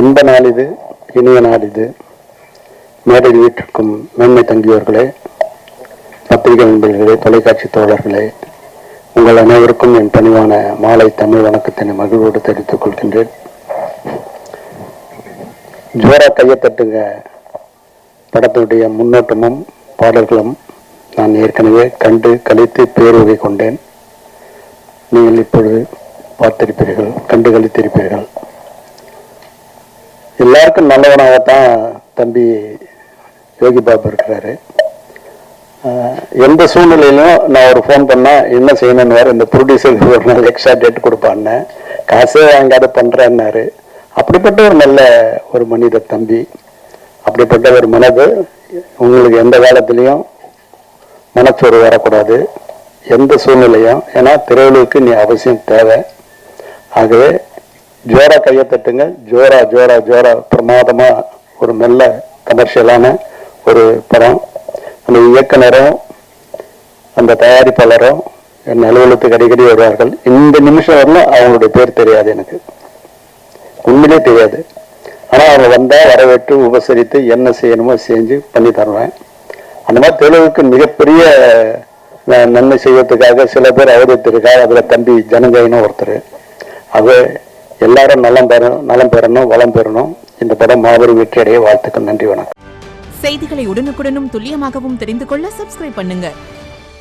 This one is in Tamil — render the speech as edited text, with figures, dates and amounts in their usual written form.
இன்ப நாள் இது, இனிய நாள் இது. மேடையில் வீட்டிற்கும் மேன்மை தங்கியோர்களே, பத்திரிகை நண்பர்களே, தொலைக்காட்சி தோழர்களே, உங்கள் அனைவருக்கும் என் பணிவான மாலை தமிழ் வணக்கத்தினை மகிழ்வோடு தெரிவித்துக் கொள்கின்றேன். ஜோரா கையத்தட்டுங்க படத்துடைய முன்னோட்டமும் பாடல்களும் நான் ஏற்கனவே கண்டு கழித்து பேருவகை கொண்டேன். நீங்கள் இப்பொழுது பார்த்திருப்பீர்கள், கண்டு கழித்திருப்பீர்கள். எல்லாருக்கும் நல்லவனாகத்தான் தம்பி யோகி பாபு இருக்கிறாரு. எந்த சூழ்நிலையிலும் நான் ஒரு ஃபோன் பண்ணால் என்ன செய்யணும்னு வேறு இந்த ப்ரொடியூசருக்கு ஒரு நாள் எக்ஸ்ட்ரா டேட் கொடுப்பான்னு காசே வாங்காத பண்ணுறேன்னாரு. அப்படிப்பட்ட ஒரு நல்ல ஒரு மனித தம்பி, அப்படிப்பட்ட ஒரு மனது உங்களுக்கு எந்த காலத்துலேயும் மனச்சோறு வரக்கூடாது, எந்த சூழ்நிலையும். ஏன்னா திரையுலகுக்கு நீ அவசியம் தேவை. ஆகவே ஜோரா கையத்தட்டுங்க. ஜோரா ஜோரா ஜோரா பிரமாதமா ஒரு நல்ல கமர்ஷியலான ஒரு படம். அந்த இயக்குனரும் அந்த தயாரிப்பாளரும் என் அலுவலகத்துக்கு அடிக்கடி வருவார்கள். இந்த நிமிஷம் வரலாம் அவங்களுடைய பேர் தெரியாது, எனக்கு உண்மையிலே தெரியாது. ஆனால் அவங்க வந்தால் வரவேற்று உபசரித்து என்ன செய்யணுமோ செஞ்சு பண்ணி தருவேன். அந்த மாதிரி தெலுங்குக்கு மிகப்பெரிய நன்மை செய்வதற்காக சில பேர் அவதரித்திருக்காங்க. அதில் தம்பி ஜனஜயனும் ஒருத்தர். அது எல்லாரும் நலம் பெறணும், வளம் பெறணும். இந்த படம் மாபெரும் வெற்றியடைய வாழ்த்துக்கள். நன்றி, வணக்கம். செய்திகளை உடனுக்குடனும் துல்லியமாகவும் தெரிந்து கொள்ள சப்ஸ்கிரைப் பண்ணுங்க.